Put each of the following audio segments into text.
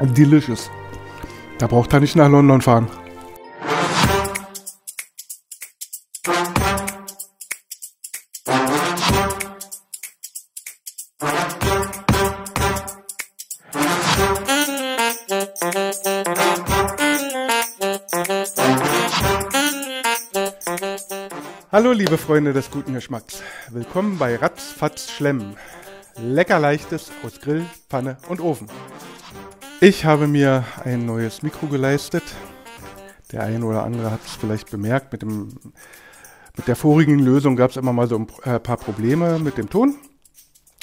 Delicious. Da braucht er nicht nach London fahren. Hallo liebe Freunde des guten Geschmacks. Willkommen bei Ratzfatz Schlemm. Lecker leichtes aus Grill, Pfanne und Ofen. Ich habe mir ein neues Mikro geleistet. Der eine oder andere hat es vielleicht bemerkt. Mit der vorigen Lösung gab es immer mal so ein paar Probleme mit dem Ton.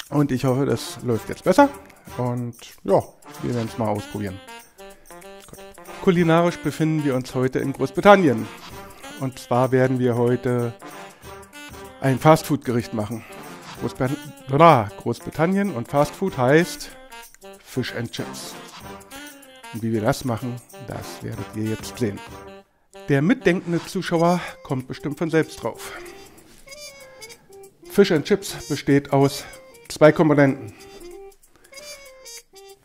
Und ich hoffe, das läuft jetzt besser. Und ja, wir werden es mal ausprobieren. Gut. Kulinarisch befinden wir uns heute in Großbritannien. Und zwar werden wir heute ein Fastfood-Gericht machen. Großbritannien und Fastfood heißt Fish and Chips. Und wie wir das machen, das werdet ihr jetzt sehen. Der mitdenkende Zuschauer kommt bestimmt von selbst drauf. Fish and Chips besteht aus 2 Komponenten.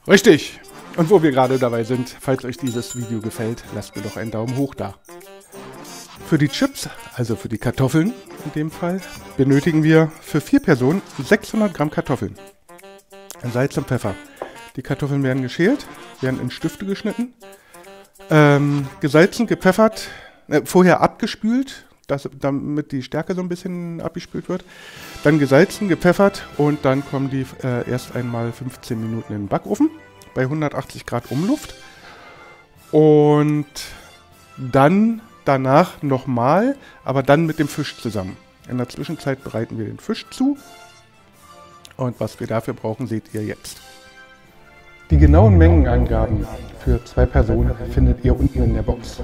Richtig! Und wo wir gerade dabei sind, falls euch dieses Video gefällt, lasst mir doch einen Daumen hoch da. Für die Chips, also für die Kartoffeln in dem Fall, benötigen wir für 4 Personen 600 Gramm Kartoffeln. Salz und Pfeffer. Die Kartoffeln werden geschält, werden in Stifte geschnitten, gesalzen, gepfeffert, vorher abgespült, damit die Stärke so ein bisschen abgespült wird. Dann gesalzen, gepfeffert und dann kommen die erst einmal 15 Minuten in den Backofen bei 180 Grad Umluft. Und dann danach nochmal, aber dann mit dem Fisch zusammen. In der Zwischenzeit bereiten wir den Fisch zu. Und was wir dafür brauchen, seht ihr jetzt. Die genauen Mengenangaben für 2 Personen findet ihr unten in der Box.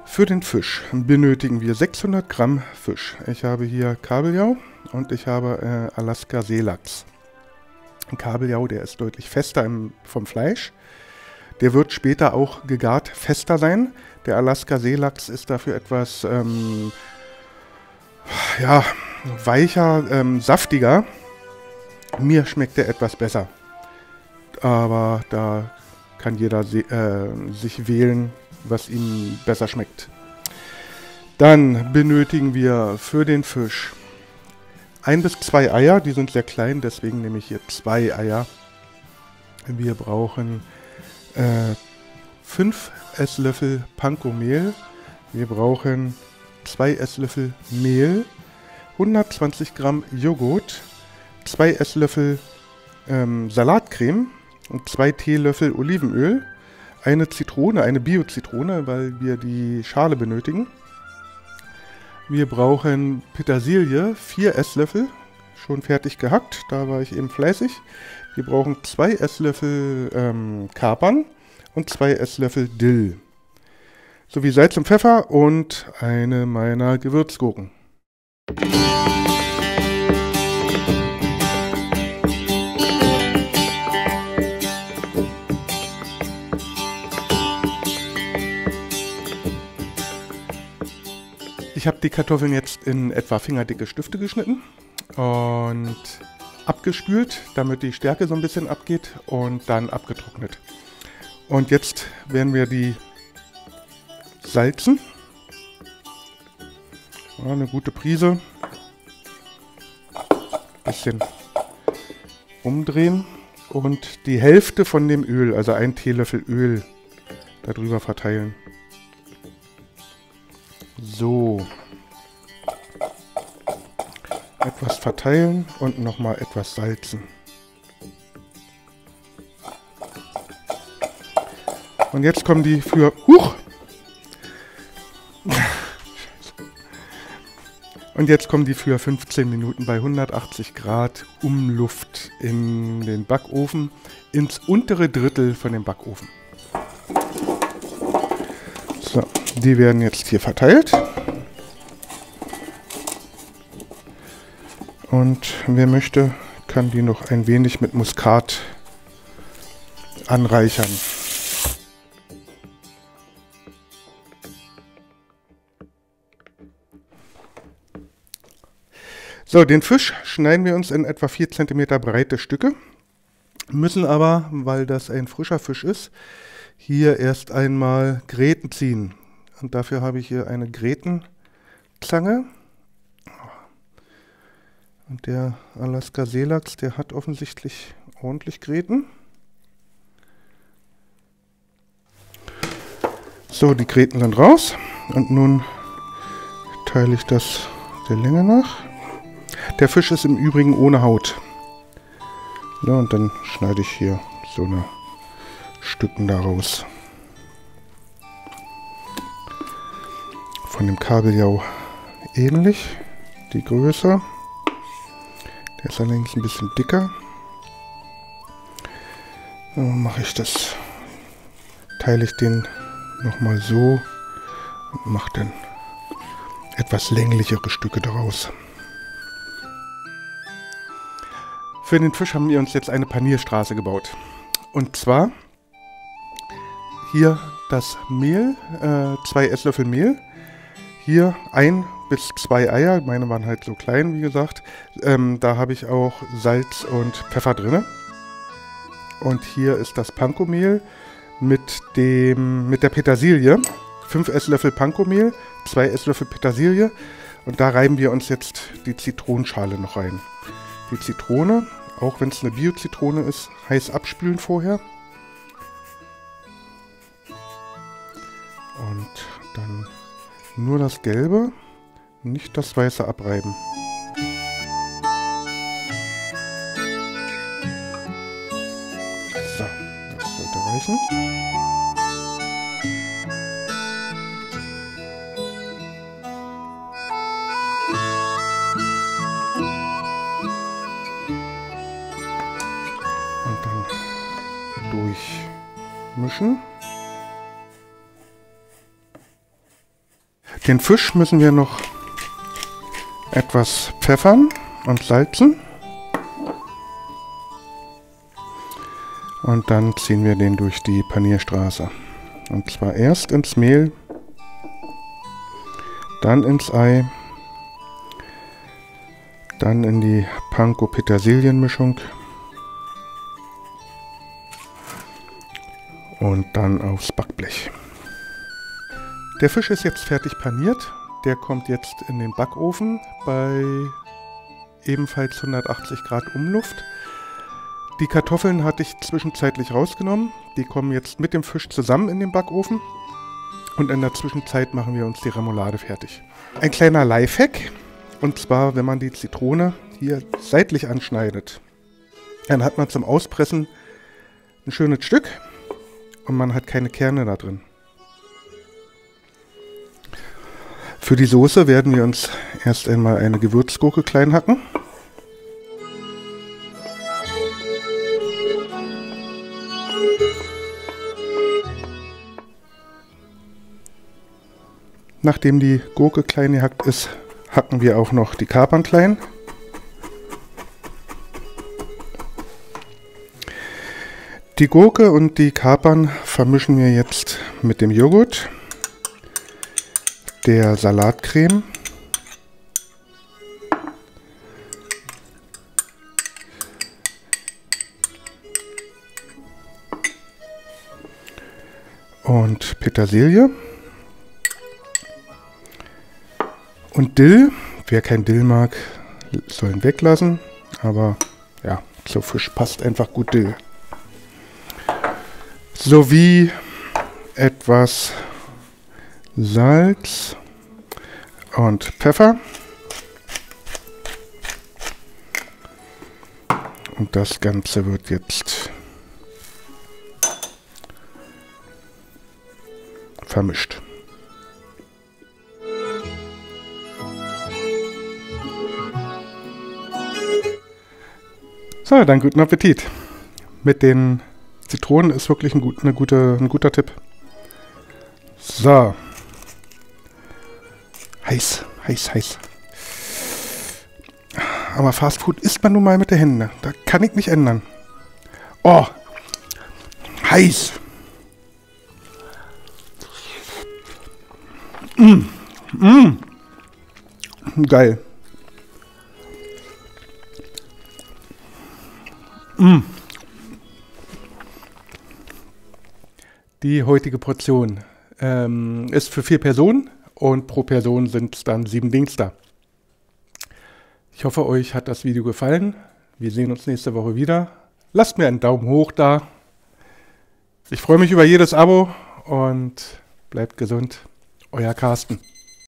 Für den Fisch benötigen wir 600 Gramm Fisch. Ich habe hier Kabeljau und ich habe Alaska Seelachs. Kabeljau, der ist deutlich fester vom Fleisch. Der wird später auch gegart fester sein. Der Alaska Seelachs ist dafür etwas weicher, saftiger. Mir schmeckt der etwas besser. Aber da kann jeder sich wählen, was ihm besser schmeckt. Dann benötigen wir für den Fisch 1 bis 2 Eier. Die sind sehr klein, deswegen nehme ich hier 2 Eier. Wir brauchen 5 Esslöffel Panko-Mehl. Wir brauchen 2 Esslöffel Mehl, 120 Gramm Joghurt, 2 Esslöffel Salatcreme und 2 Teelöffel Olivenöl, eine Zitrone, eine Bio-Zitrone, weil wir die Schale benötigen. Wir brauchen Petersilie, 4 Esslöffel, schon fertig gehackt, da war ich eben fleißig. Wir brauchen 2 Esslöffel Kapern und 2 Esslöffel Dill. Sowie Salz und Pfeffer und eine meiner Gewürzgurken. Ich habe die Kartoffeln jetzt in etwa fingerdicke Stifte geschnitten und abgespült, damit die Stärke so ein bisschen abgeht und dann abgetrocknet. Und jetzt werden wir die salzen. Ja, eine gute Prise. Bisschen umdrehen und die Hälfte von dem Öl, also 1 Teelöffel Öl, darüber verteilen. So. Etwas verteilen und nochmal etwas salzen. Und jetzt kommen die für... Und jetzt kommen die für 15 Minuten bei 180 Grad Umluft in den Backofen, ins untere Drittel von dem Backofen. So, die werden jetzt hier verteilt. Und wer möchte, kann die noch ein wenig mit Muskat anreichern. So, den Fisch schneiden wir uns in etwa 4 cm breite Stücke. Müssen aber, weil das ein frischer Fisch ist, hier erst einmal Gräten ziehen. Und dafür habe ich hier eine Grätenzange. Und der Alaska Seelachs, der hat offensichtlich ordentlich Gräten. So, die Gräten sind raus. Und nun teile ich das der Länge nach. Der Fisch ist im Übrigen ohne Haut. Ja, und dann schneide ich hier so eine Stücken daraus. Von dem Kabeljau ähnlich, die Größe. Der ist allerdings ein bisschen dicker. Dann mache ich das, teile ich den nochmal so und mache dann etwas länglichere Stücke daraus. Für den Fisch haben wir uns jetzt eine Panierstraße gebaut. Und zwar hier das Mehl, 2 Esslöffel Mehl. Hier 1 bis 2 Eier, meine waren halt so klein, wie gesagt. Da habe ich auch Salz und Pfeffer drin. Und hier ist das Panko-Mehl mit der Petersilie. 5 Esslöffel Panko-Mehl, 2 Esslöffel Petersilie. Und da reiben wir uns jetzt die Zitronenschale noch rein. Die Zitrone, auch wenn es eine Bio-Zitrone ist, heiß abspülen vorher. Und dann nur das Gelbe, nicht das Weiße abreiben. So, das sollte reichen. Und dann durchmischen. Den Fisch müssen wir noch etwas pfeffern und salzen. Und dann ziehen wir den durch die Panierstraße. Und zwar erst ins Mehl, dann ins Ei, dann in die Panko-Petersilien-Mischung und dann aufs Backblech. Der Fisch ist jetzt fertig paniert. Der kommt jetzt in den Backofen bei ebenfalls 180 Grad Umluft. Die Kartoffeln hatte ich zwischenzeitlich rausgenommen. Die kommen jetzt mit dem Fisch zusammen in den Backofen. Und in der Zwischenzeit machen wir uns die Remoulade fertig. Ein kleiner Lifehack. Und zwar, wenn man die Zitrone hier seitlich anschneidet, dann hat man zum Auspressen ein schönes Stück und man hat keine Kerne da drin. Für die Soße werden wir uns erst einmal eine Gewürzgurke klein hacken. Nachdem die Gurke klein gehackt ist, hacken wir auch noch die Kapern klein. Die Gurke und die Kapern vermischen wir jetzt mit dem Joghurt, der Salatcreme und Petersilie und Dill. Wer kein Dill mag, soll ihn weglassen, aber ja, zu Fisch passt einfach gut Dill. Sowie etwas Salz und Pfeffer. Und das Ganze wird jetzt vermischt. So, dann guten Appetit. Mit den Zitronen ist wirklich ein guter Tipp. So. Heiß, heiß, heiß. Aber Fastfood isst man nun mal mit den Händen. Da kann ich nicht ändern. Oh. Heiß. Geil. Die heutige Portion ist für 4 Personen und pro Person sind es dann 7 Dingster. Ich hoffe, euch hat das Video gefallen. Wir sehen uns nächste Woche wieder. Lasst mir einen Daumen hoch da. Ich freue mich über jedes Abo und bleibt gesund. Euer Carsten.